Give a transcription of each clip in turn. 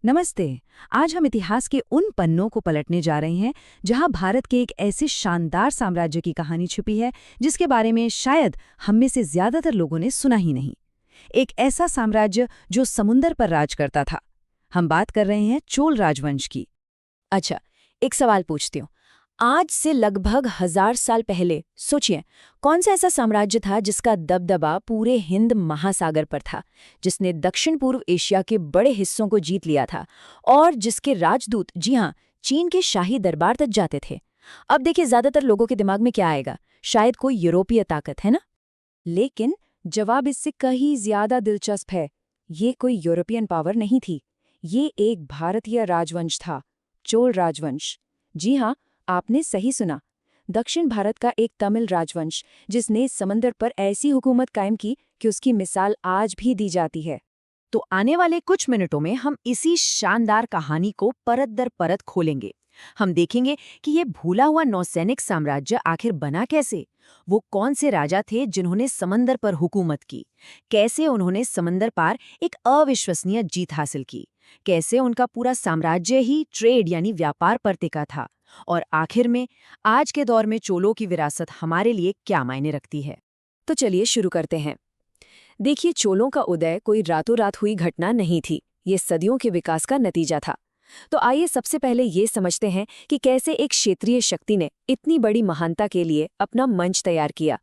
नमस्ते। आज हम इतिहास के उन पन्नों को पलटने जा रहे हैं जहां भारत के एक ऐसे शानदार साम्राज्य की कहानी छुपी है जिसके बारे में शायद हम में से ज्यादातर लोगों ने सुना ही नहीं। एक ऐसा साम्राज्य जो समुंदर पर राज करता था। हम बात कर रहे हैं चोल राजवंश की। अच्छा, एक सवाल पूछती हूँ। आज से लगभग 1000 साल पहले सोचिए, कौन सा ऐसा साम्राज्य था जिसका दबदबा पूरे हिंद महासागर पर था, जिसने दक्षिण पूर्व एशिया के बड़े हिस्सों को जीत लिया था और जिसके राजदूत, जी हाँ, चीन के शाही दरबार तक जाते थे। अब देखिए, ज्यादातर लोगों के दिमाग में क्या आएगा? शायद कोई यूरोपीय ताकत, है ना? लेकिन जवाब इससे कहीं ज्यादा दिलचस्प है। ये कोई यूरोपियन पावर नहीं थी, ये एक भारतीय राजवंश था, चोल राजवंश। जी हाँ, आपने सही सुना। दक्षिण भारत का एक तमिल राजवंश जिसने समंदर पर ऐसी हुकूमत कायम की कि उसकी मिसाल आज भी दी जाती है। तो आने वाले कुछ मिनटों में हम इसी शानदार कहानी को परत दर परत खोलेंगे। हम देखेंगे कि ये भूला हुआ नौसैनिक साम्राज्य आखिर बना कैसे, वो कौन से राजा थे जिन्होंने समंदर पर हुकूमत की, कैसे उन्होंने समंदर पार एक अविश्वसनीय जीत हासिल की, कैसे उनका पूरा साम्राज्य ही ट्रेड यानी व्यापार पर टिका था, और आखिर में आज के दौर में चोलों की विरासत हमारे लिए क्या मायने रखती है। तो चलिए शुरू करते हैं। देखिए, चोलों का उदय कोई रातों रात हुई घटना नहीं थी, ये सदियों के विकास का नतीजा था। तो आइए सबसे पहले ये समझते हैं कि कैसे एक क्षेत्रीय शक्ति ने इतनी बड़ी महानता के लिए अपना मंच तैयार किया।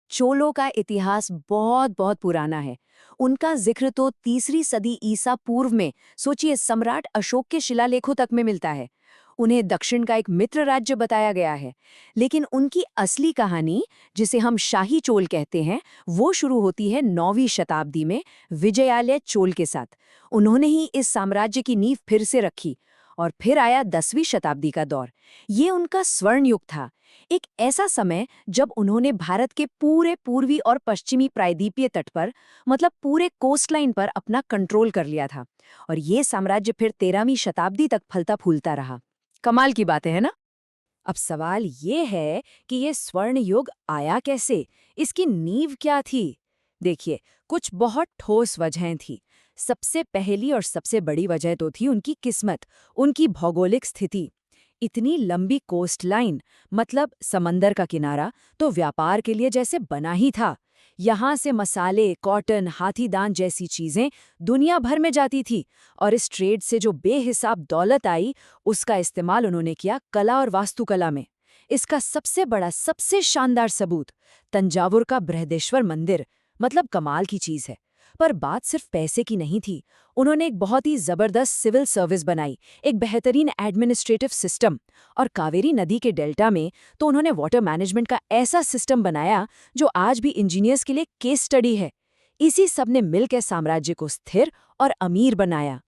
चोलों का इतिहास बहुत बहुत पुराना है। उनका जिक्र तो 3री सदी ईसा पूर्व में, सोचिए, सम्राट अशोक के शिलालेखों तक में मिलता है। उन्हें दक्षिण का एक मित्र राज्य बताया गया है। लेकिन उनकी असली कहानी, जिसे हम शाही चोल कहते हैं, वो शुरू होती है 9वीं शताब्दी में विजयालय चोल के साथ। उन्होंने ही इस साम्राज्य की नींव फिर से रखी। और फिर आया 10वीं शताब्दी का दौर। ये उनका स्वर्ण युग था, एक ऐसा समय जब उन्होंने भारत के पूरे पूर्वी और पश्चिमी प्रायद्वीपीय तट पर, मतलब पूरे कोस्टलाइन पर, अपना कंट्रोल कर लिया था। और ये साम्राज्य फिर 13वीं शताब्दी तक फलता फूलता रहा। कमाल की बातें है ना? अब सवाल ये है कि ये स्वर्ण युग आया कैसे, इसकी नींव क्या थी? देखिए, कुछ बहुत ठोस वजहें थी। सबसे पहली और सबसे बड़ी वजह तो थी उनकी किस्मत, उनकी भौगोलिक स्थिति। इतनी लंबी कोस्ट लाइन, मतलब समंदर का किनारा, तो व्यापार के लिए जैसे बना ही था। यहाँ से मसाले, कॉटन, हाथीदांत जैसी चीजें दुनिया भर में जाती थी। और इस ट्रेड से जो बेहिसाब दौलत आई, उसका इस्तेमाल उन्होंने किया कला और वास्तुकला में। इसका सबसे बड़ा, सबसे शानदार सबूत तंजावुर का बृहदेश्वर मंदिर, मतलब कमाल की चीज है। पर बात सिर्फ पैसे की नहीं थी। उन्होंने एक बहुत ही जबरदस्त सिविल सर्विस बनाई, एक बेहतरीन एडमिनिस्ट्रेटिव सिस्टम। और कावेरी नदी के डेल्टा में तो उन्होंने वाटर मैनेजमेंट का ऐसा सिस्टम बनाया जो आज भी इंजीनियर्स के लिए केस स्टडी है। इसी सब ने मिलकर साम्राज्य को स्थिर और अमीर बनाया।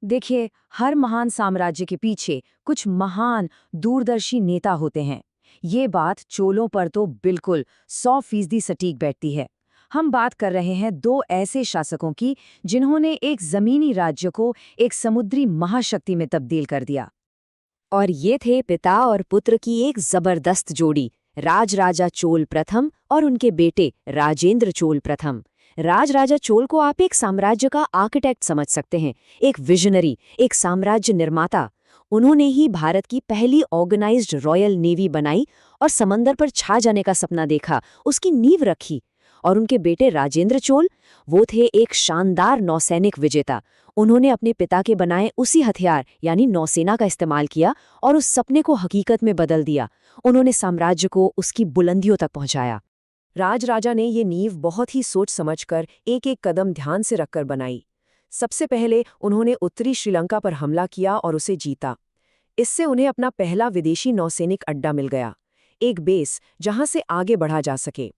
देखिए, हर महान साम्राज्य के पीछे कुछ महान दूरदर्शी नेता होते हैं। ये बात चोलों पर तो बिल्कुल 100% सटीक बैठती है। हम बात कर रहे हैं दो ऐसे शासकों की जिन्होंने एक जमीनी राज्य को एक समुद्री महाशक्ति में तब्दील कर दिया। और ये थे पिता और पुत्र की एक जबरदस्त जोड़ी, राजराजा चोल प्रथम और उनके बेटे राजेंद्र चोल प्रथम। राजराजा चोल को आप एक साम्राज्य का आर्किटेक्ट समझ सकते हैं, एक विजनरी, एक साम्राज्य निर्माता। उन्होंने ही भारत की पहली ऑर्गेनाइज्ड रॉयल नेवी बनाई और समंदर पर छा जाने का सपना देखा, उसकी नींव रखी। और उनके बेटे राजेंद्र चोल, वो थे एक शानदार नौसैनिक विजेता। उन्होंने अपने पिता के बनाए उसी हथियार यानी नौसेना का इस्तेमाल किया और उस सपने को हकीकत में बदल दिया। उन्होंने साम्राज्य को उसकी बुलंदियों तक पहुंचाया। राजराजा ने ये नींव बहुत ही सोच समझकर एक एक कदम ध्यान से रखकर बनाई। सबसे पहले उन्होंने उत्तरी श्रीलंका पर हमला किया और उसे जीता। इससे उन्हें अपना पहला विदेशी नौसैनिक अड्डा मिल गया, एक बेस जहां से आगे बढ़ा जा सके।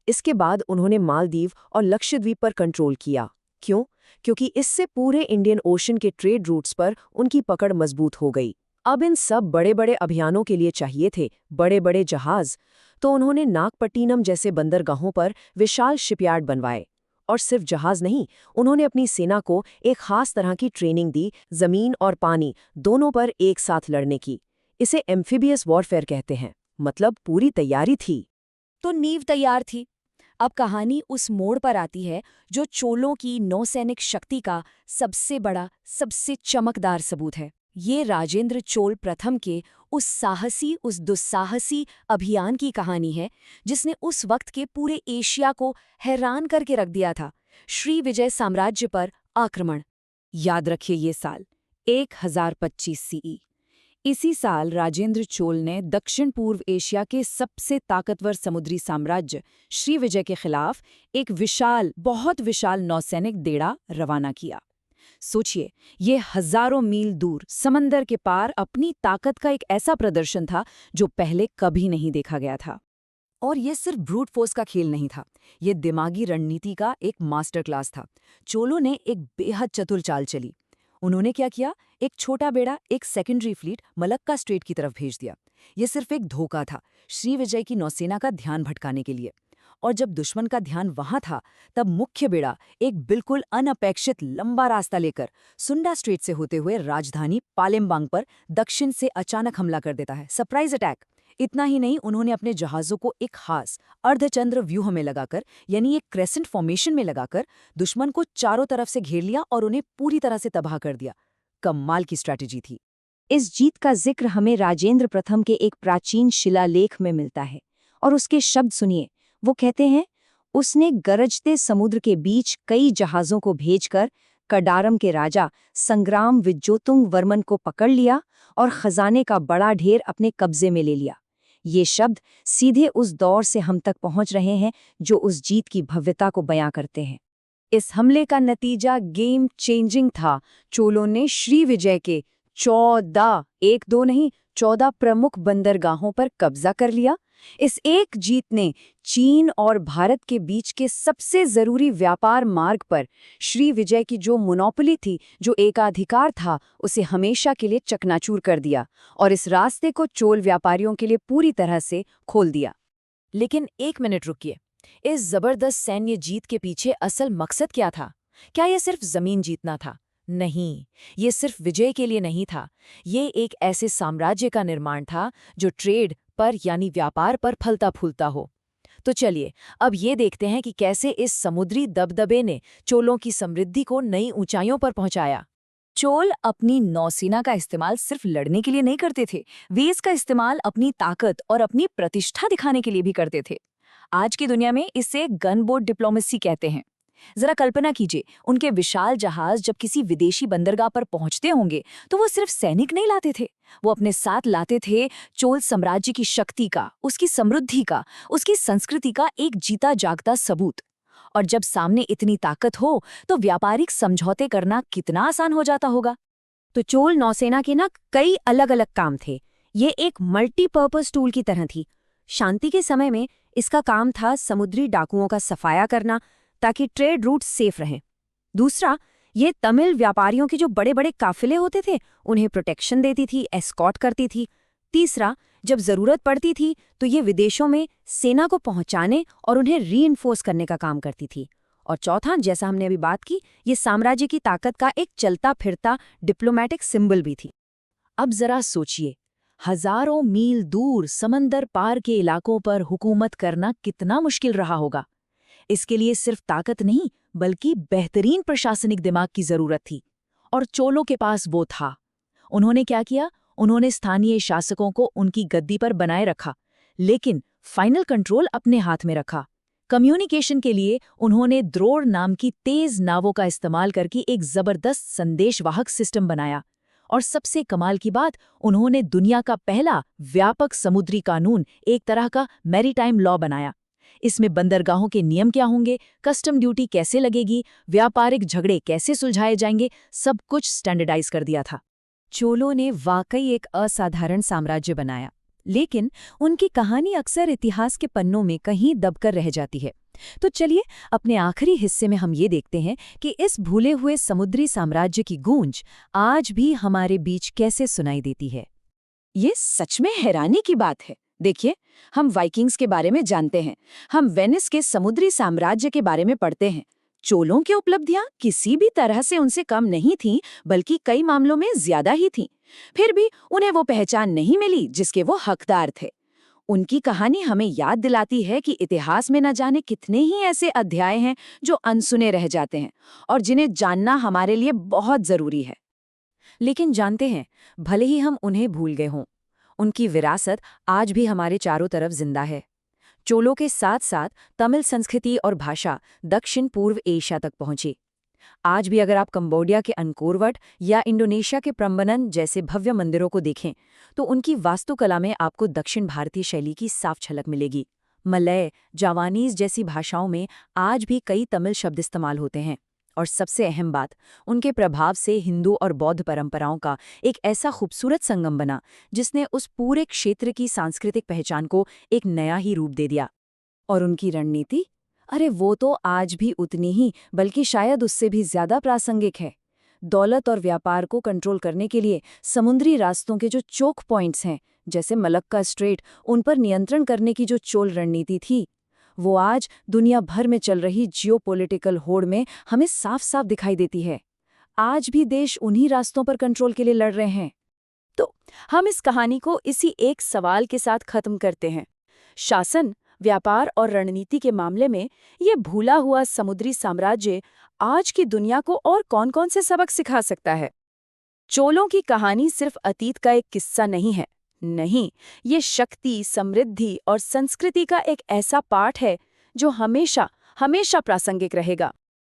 इसके बाद उन्होंने मालदीव और लक्षद्वीप पर कंट्रोल किया। क्यों? क्योंकि इससे पूरे इंडियन ओशन के ट्रेड रूट्स पर उनकी पकड़ मजबूत हो गई। अब इन सब बड़े बड़े अभियानों के लिए चाहिए थे बड़े बड़े जहाज। तो उन्होंने नागपट्टिनम जैसे बंदरगाहों पर विशाल शिपयार्ड बनवाए। और सिर्फ जहाज नहीं, उन्होंने अपनी सेना को एक खास तरह की ट्रेनिंग दी, जमीन और पानी दोनों पर एक साथ लड़ने की। इसे एम्फीबियस वॉरफेयर कहते हैं, मतलब पूरी तैयारी थी। तो नींव तैयार थी। अब कहानी उस मोड़ पर आती है जो चोलों की नौसैनिक शक्ति का सबसे बड़ा, सबसे चमकदार सबूत है। ये राजेंद्र चोल प्रथम के उस दुस्साहसी अभियान की कहानी है जिसने उस वक्त के पूरे एशिया को हैरान करके रख दिया था। श्रीविजय साम्राज्य पर आक्रमण। याद रखिए ये साल 1025 सीई। इसी साल राजेंद्र चोल ने दक्षिण पूर्व एशिया के सबसे ताकतवर समुद्री साम्राज्य श्रीविजय के खिलाफ एक बहुत विशाल नौसैनिक बेड़ा रवाना किया। सोचिए, ये हजारों मील दूर समंदर के पार अपनी ताकत का एक ऐसा प्रदर्शन था जो पहले कभी नहीं देखा गया था। और ये सिर्फ ब्रूट फोर्स का खेल नहीं था, ये दिमागी रणनीति का एक मास्टर क्लास था। चोलों ने एक बेहद चतुर चाल चली। उन्होंने क्या किया, एक छोटा बेड़ा एक सेकेंडरी फ्लीट मलक्का स्ट्रेट की तरफ भेज दिया। ये सिर्फ एक धोखा था, श्रीविजय की नौसेना का ध्यान भटकाने के लिए। और जब दुश्मन का ध्यान वहां था, तब मुख्य बेड़ा एक बिल्कुल अनअपेक्षित लंबा रास्ता लेकर सुंडा स्ट्रेट से होते हुए राजधानी पालेमबांग पर दक्षिण से अचानक हमला कर देता है। Surprise attack. इतना ही नहीं, उन्होंने अपने जहाज़ों को एक खास अर्धचंद्र व्यूह में लगाकर, यानी एक क्रेसेंट फॉर्मेशन में लगाकर दुश्मन को चारों तरफ से घेर लिया और उन्हें पूरी तरह से तबाह कर दिया। कमाल की स्ट्रैटेजी थी। इस जीत का जिक्र हमें राजेंद्र प्रथम के एक प्राचीन शिलालेख में मिलता है, और उसके शब्द सुनिए। वो कहते हैं, उसने गरजते समुद्र के बीच कई जहाज़ों को भेजकर कडारम के राजा संग्राम विज्जोतुंग वर्मन को पकड़ लिया और खजाने का बड़ा ढेर अपने कब्जे में ले लिया। ये शब्द सीधे उस दौर से हम तक पहुंच रहे हैं जो उस जीत की भव्यता को बयां करते हैं। इस हमले का नतीजा गेम चेंजिंग था। चोलों ने श्रीविजय के 14 प्रमुख बंदरगाहों पर कब्जा कर लिया। इस एक जीत ने चीन और भारत के बीच के सबसे जरूरी व्यापार मार्ग पर श्रीविजय की जो मोनोपोली थी, जो एकाधिकार था, उसे हमेशा के लिए चकनाचूर कर दिया और इस रास्ते को चोल व्यापारियों के लिए पूरी तरह से खोल दिया। लेकिन एक मिनट रुकिए, इस जबरदस्त सैन्य जीत के पीछे असल मकसद क्या था? क्या यह सिर्फ जमीन जीतना था? नहीं, ये सिर्फ विजय के लिए नहीं था। ये एक ऐसे साम्राज्य का निर्माण था जो ट्रेड पर यानी व्यापार पर फलता फूलता हो। तो चलिए अब ये देखते हैं कि कैसे इस समुद्री दबदबे ने चोलों की समृद्धि को नई ऊंचाइयों पर पहुंचाया। चोल अपनी नौसेना का इस्तेमाल सिर्फ लड़ने के लिए नहीं करते थे, वे इसका इस्तेमाल अपनी ताकत और अपनी प्रतिष्ठा दिखाने के लिए भी करते थे। आज की दुनिया में इसे गनबोट डिप्लोमेसी कहते हैं। जरा कल्पना कीजिए, उनके विशाल जहाज जब किसी विदेशी बंदरगाह पर पहुंचते होंगे तो वो सिर्फ सैनिक नहीं लाते थे, वो अपने साथ लाते थे चोल साम्राज्य की शक्ति का, उसकी समृद्धि का, उसकी संस्कृति का एक जीता जागता सबूत। और जब सामने इतनी ताकत हो तो व्यापारिक समझौते करना कितना आसान हो जाता होगा। तो चोल नौसेना के कई अलग अलग काम थे। ये एक मल्टीपर्पज टूल की तरह थी। शांति के समय में इसका काम था समुद्री डाकुओं का सफाया करना ताकि ट्रेड रूट सेफ रहें। दूसरा, ये तमिल व्यापारियों के जो बड़े बड़े काफिले होते थे उन्हें प्रोटेक्शन देती थी, एस्कॉर्ट करती थी। तीसरा, जब जरूरत पड़ती थी तो ये विदेशों में सेना को पहुंचाने और उन्हें रीइंफोर्स करने का काम करती थी। और चौथा, जैसा हमने अभी बात की, ये साम्राज्य की ताकत का एक चलता फिरता डिप्लोमेटिक सिंबल भी थी। अब जरा सोचिए, हजारों मील दूर समंदर पार के इलाकों पर हुकूमत करना कितना मुश्किल रहा होगा। इसके लिए सिर्फ ताकत नहीं बल्कि बेहतरीन प्रशासनिक दिमाग की जरूरत थी, और चोलों के पास वो था। उन्होंने क्या किया? उन्होंने स्थानीय शासकों को उनकी गद्दी पर बनाए रखा, लेकिन फाइनल कंट्रोल अपने हाथ में रखा। कम्युनिकेशन के लिए उन्होंने द्रोण नाम की तेज नावों का इस्तेमाल करके एक जबरदस्त संदेशवाहक सिस्टम बनाया। और सबसे कमाल की बात, उन्होंने दुनिया का पहला व्यापक समुद्री कानून, एक तरह का मैरीटाइम लॉ बनाया। इसमें बंदरगाहों के नियम क्या होंगे, कस्टम ड्यूटी कैसे लगेगी, व्यापारिक झगड़े कैसे सुलझाए जाएंगे, सब कुछ स्टैंडर्डाइज कर दिया था। चोलों ने वाकई एक असाधारण साम्राज्य बनाया, लेकिन उनकी कहानी अक्सर इतिहास के पन्नों में कहीं दबकर रह जाती है। तो चलिए अपने आखिरी हिस्से में हम ये देखते हैं कि इस भूले हुए समुद्री साम्राज्य की गूंज आज भी हमारे बीच कैसे सुनाई देती है। ये सच में हैरानी की बात है। देखिए, हम वाइकिंग्स के बारे में जानते हैं, हम वेनिस के समुद्री साम्राज्य के बारे में पढ़ते हैं। चोलों की उपलब्धियां किसी भी तरह से उनसे कम नहीं थीं, बल्कि कई मामलों में ज्यादा ही थीं। फिर भी उन्हें वो पहचान नहीं मिली जिसके वो हकदार थे। उनकी कहानी हमें याद दिलाती है कि इतिहास में न जाने कितने ही ऐसे अध्याय हैं जो अनसुने रह जाते हैं और जिन्हें जानना हमारे लिए बहुत जरूरी है। लेकिन जानते हैं, भले ही हम उन्हें भूल गए हों, उनकी विरासत आज भी हमारे चारों तरफ जिंदा है। चोलों के साथ साथ तमिल संस्कृति और भाषा दक्षिण पूर्व एशिया तक पहुंची। आज भी अगर आप कंबोडिया के अंकोर वट या इंडोनेशिया के प्रम्बनन जैसे भव्य मंदिरों को देखें, तो उनकी वास्तुकला में आपको दक्षिण भारतीय शैली की साफ झलक मिलेगी। मलय, जावानीज जैसी भाषाओं में आज भी कई तमिल शब्द इस्तेमाल होते हैं। और सबसे अहम बात, उनके प्रभाव से हिंदू और बौद्ध परंपराओं का एक ऐसा खूबसूरत संगम बना जिसने उस पूरे क्षेत्र की सांस्कृतिक पहचान को एक नया ही रूप दे दिया। और उनकी रणनीति, अरे वो तो आज भी उतनी ही, बल्कि शायद उससे भी ज्यादा प्रासंगिक है। दौलत और व्यापार को कंट्रोल करने के लिए समुद्री रास्तों के जो चोक पॉइंट्स हैं, जैसे मलक्का स्ट्रेट, उन पर नियंत्रण करने की जो चोल रणनीति थी, वो आज दुनिया भर में चल रही जियोपॉलिटिकल होड़ में हमें साफ साफ दिखाई देती है। आज भी देश उन्हीं रास्तों पर कंट्रोल के लिए लड़ रहे हैं। तो हम इस कहानी को इसी एक सवाल के साथ खत्म करते हैं। शासन, व्यापार और रणनीति के मामले में ये भूला हुआ समुद्री साम्राज्य आज की दुनिया को और कौन-कौन से सबक सिखा सकता है? चोलों की कहानी सिर्फ अतीत का एक किस्सा नहीं है। नहीं, ये शक्ति, समृद्धि और संस्कृति का एक ऐसा पाठ है जो हमेशा प्रासंगिक रहेगा।